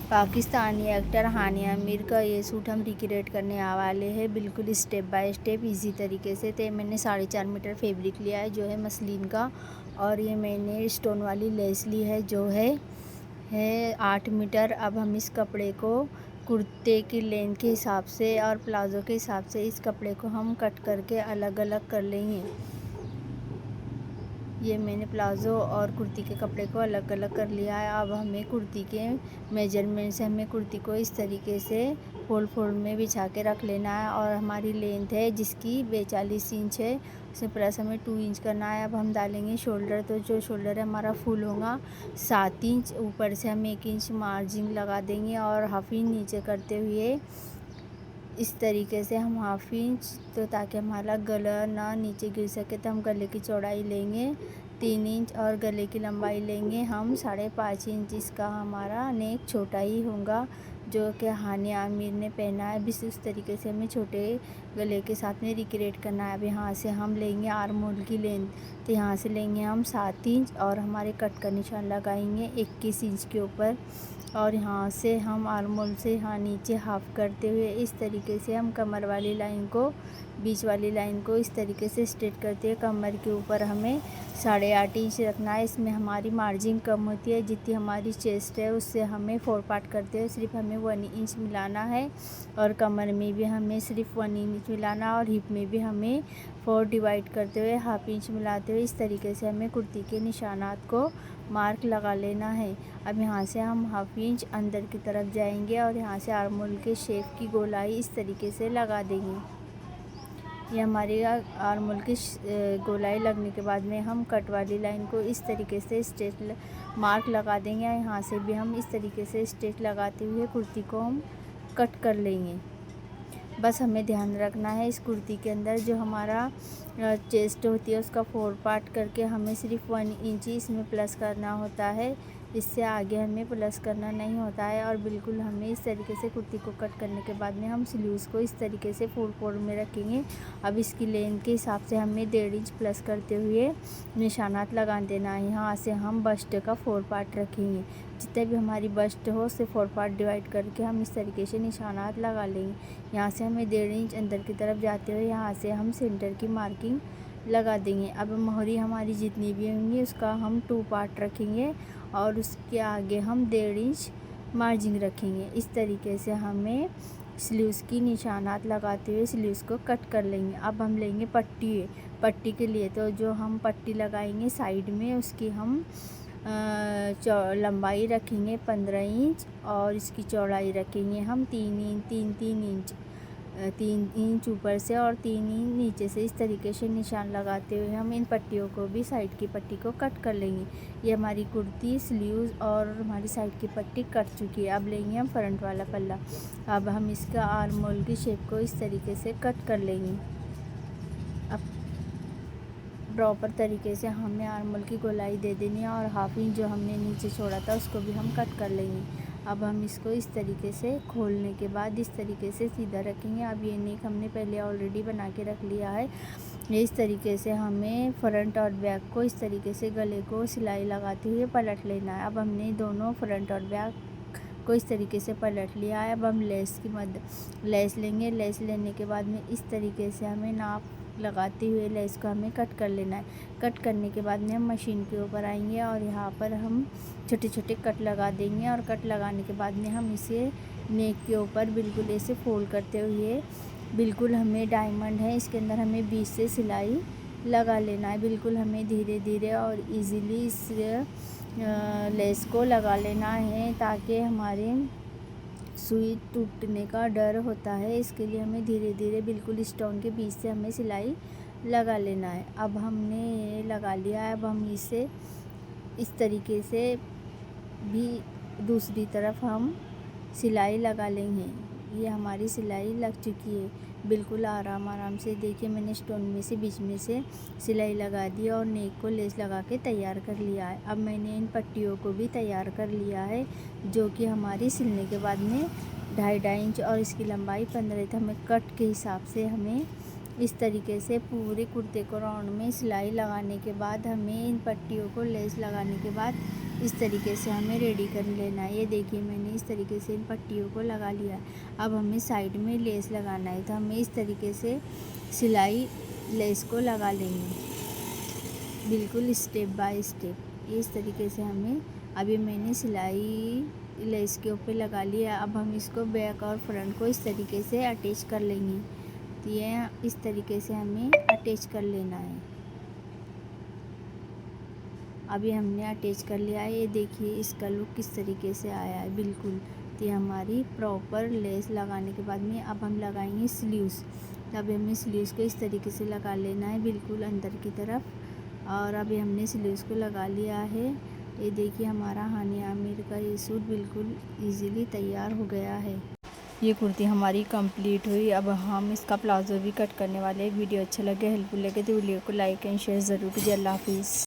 Pakistani actor हानिया आमिर का ये suit हम रिक्रिएट करने वाले हैं, बिल्कुल स्टेप बाय स्टेप इजी तरीके से। तो मैंने 4.5 मीटर फैब्रिक लिया है जो है मसलिन का, और ये मैंने स्टोन वाली लेस ली है जो है 8 मीटर। अब हम इस कपड़े को कुर्ते की लेंथ के हिसाब से और प्लाज़ो के हिसाब से इस कपड़े को हम कट करके अलग अलग कर लेंगे। ये मैंने प्लाज़ो और कुर्ती के कपड़े को अलग अलग कर लिया है। अब हमें कुर्ती के मेजरमेंट से हमें कुर्ती को इस तरीके से फोल्ड में बिछा के रख लेना है। और हमारी लेंथ है जिसकी 42 इंच है, उससे प्लस हमें 2 इंच करना है। अब हम डालेंगे शोल्डर, तो जो शोल्डर है हमारा फुल होगा 7 इंच। ऊपर से हम 1 इंच मार्जिन लगा देंगे और हाफ इंच नीचे करते हुए इस तरीके से हम हाफ इंच, तो ताकि हमारा गला ना नीचे गिर सके, तो हम गले की चौड़ाई लेंगे 3 इंच और गले की लंबाई लेंगे हम 5.5 इंच। इसका हमारा नेक छोटा ही होगा जो कि हानिया आमिर ने पहना है। बस उस तरीके से हमें छोटे गले के साथ में रिक्रिएट करना है। अब यहाँ से हम लेंगे आर्म होल की लेंथ, तो यहाँ से लेंगे हम 7 इंच और हमारे कट का निशान लगाएंगे 21 इंच के ऊपर। और यहाँ से हम आर्म होल से यहाँ नीचे हाफ करते हुए इस तरीके से हम कमर वाली लाइन को, बीच वाली लाइन को इस तरीके से स्ट्रेट करते हैं। कमर के ऊपर हमें 8.5 इंच रखना है। इसमें हमारी मार्जिन कम होती है, जितनी हमारी चेस्ट है उससे हमें 4 पार्ट करते हुए सिर्फ हमें 1 इंच मिलाना है। और कमर में भी हमें सिर्फ 1 इंच मिलाना, और हिप में भी हमें 4 डिवाइड करते हुए हाफ इंच मिलाते हुए इस तरीके से हमें कुर्ती के निशानात को मार्क लगा लेना है। अब यहाँ से हम हाफ इंच अंदर की तरफ जाएंगे और यहाँ से आर्म होल के शेप की गोलाई इस तरीके से लगा देंगे। ये हमारी आर्म होल की गोलाई लगने के बाद में हम कट वाली लाइन को इस तरीके से स्ट्रेट मार्क लगा देंगे। यहाँ से भी हम इस तरीके से स्ट्रेट लगाते हुए कुर्ती को हम कट कर लेंगे। बस हमें ध्यान रखना है इस कुर्ती के अंदर जो हमारा चेस्ट होती है उसका 4 पार्ट करके हमें सिर्फ 1 इंच ही इसमें प्लस करना होता है, इससे आगे हमें प्लस करना नहीं होता है। और बिल्कुल हमें इस तरीके से कुर्ती को कट करने के बाद में हम स्लीव्स को इस तरीके से फोल्ड में रखेंगे। अब इसकी लेंथ के हिसाब से हमें 1.5 इंच प्लस करते हुए निशानात लगा देना है। यहाँ से हम बस्ट का 4 पार्ट रखेंगे, जितने भी हमारी बस्ट हो उससे 4 पार्ट डिवाइड करके हम इस तरीके से निशानात लगा लेंगे। यहाँ से हमें 1.5 इंच अंदर की तरफ जाते हुए यहाँ से हम सेंटर की मार्किंग लगा देंगे। अब मोहरी हमारी जितनी भी होंगी उसका हम 2 पार्ट रखेंगे और उसके आगे हम 1.5 इंच मार्जिन रखेंगे। इस तरीके से हमें स्लीव्स की निशानात लगाते हुए स्लीव्स को कट कर लेंगे। अब हम लेंगे पट्टी के लिए, तो जो हम पट्टी लगाएंगे साइड में उसकी हम लंबाई रखेंगे 15 इंच और इसकी चौड़ाई रखेंगे हम 3 इंच ऊपर से और 3 इंच नीचे से। इस तरीके से निशान लगाते हुए हम इन पट्टियों को भी, साइड की पट्टी को कट कर लेंगे। ये हमारी कुर्ती स्लीव्स और हमारी साइड की पट्टी कट चुकी है। अब लेंगे हम फ्रंट वाला पल्ला। अब हम इसका आर्म होल की शेप को इस तरीके से कट कर लेंगे। अब प्रॉपर तरीके से हमें आर्म होल की गोलाई दे देनी है और हाफ इंच जो हमने नीचे छोड़ा था उसको भी हम कट कर लेंगे। अब हम इसको इस तरीके से खोलने के बाद इस तरीके से सीधा रखेंगे। अब ये नेक हमने पहले ऑलरेडी बना के रख लिया है। इस तरीके से हमें फ्रंट और बैक को इस तरीके से गले को सिलाई लगाते हुए पलट लेना है। अब हमने दोनों फ्रंट और बैक को इस तरीके से पलट लिया है। अब हम लेस लेंगे। लेस लेने के बाद में इस तरीके से हमें नाप लगाते हुए लेस को हमें कट कर लेना है। कट करने के बाद में हम मशीन के ऊपर आएंगे और यहाँ पर हम छोटे छोटे कट लगा देंगे। और कट लगाने के बाद में हम इसे नेक के ऊपर बिल्कुल ऐसे फोल्ड करते हुए, बिल्कुल हमें डायमंड है इसके अंदर हमें बीच से सिलाई लगा लेना है। बिल्कुल हमें धीरे धीरे और इजीली इस लेस को लगा लेना है, ताकि हमारे सुई टूटने का डर होता है। इसके लिए हमें धीरे धीरे बिल्कुल स्टोन के बीच से हमें सिलाई लगा लेना है। अब हमने ये लगा लिया है। अब हम इसे इस तरीके से भी दूसरी तरफ हम सिलाई लगा लेंगे। ये हमारी सिलाई लग चुकी है बिल्कुल आराम से। देखिए मैंने स्टोन में से बीच में से सिलाई लगा दी और नेक को लेस लगा के तैयार कर लिया है। अब मैंने इन पट्टियों को भी तैयार कर लिया है, जो कि हमारी सिलने के बाद में 2.5 इंच और इसकी लंबाई 15 था। हमें कट के हिसाब से हमें इस तरीके से पूरे कुर्ते को राउंड में सिलाई लगाने के बाद हमें इन पट्टियों को लेस लगाने के बाद इस तरीके से हमें रेडी कर लेना है। ये देखिए मैंने इस तरीके से इन पट्टियों को लगा लिया। अब हमें साइड में लेस लगाना है, तो हमें इस तरीके से सिलाई लेस को लगा लेंगे, बिल्कुल स्टेप बाय स्टेप। इस तरीके से हमें, अभी मैंने सिलाई लेस के ऊपर लगा लिया। अब हम इसको बैक और फ्रंट को इस तरीके से अटैच कर लेंगे। तो ये इस तरीके से हमें अटैच कर लेना है। अभी हमने अटैच कर लिया है। ये देखिए इसका लुक किस तरीके से आया है, बिल्कुल। तो ये हमारी प्रॉपर लेस लगाने के बाद में अब हम लगाएंगे स्लीव्स। तब हमें स्लीव्स को इस तरीके से लगा लेना है, बिल्कुल अंदर की तरफ। और अभी हमने स्लीव्स को लगा लिया है। ये देखिए हमारा हानिया आमिर का ये सूट बिल्कुल इजीली तैयार हो गया है। ये कुर्ती हमारी कंप्लीट हुई। अब हम इसका प्लाजो भी कट करने वाले हैं। वीडियो अच्छा लगे, हेल्पफुल लगे तो वीडियो को लाइक एंड शेयर ज़रूर कीजिए। अल्लाह हाफिज़।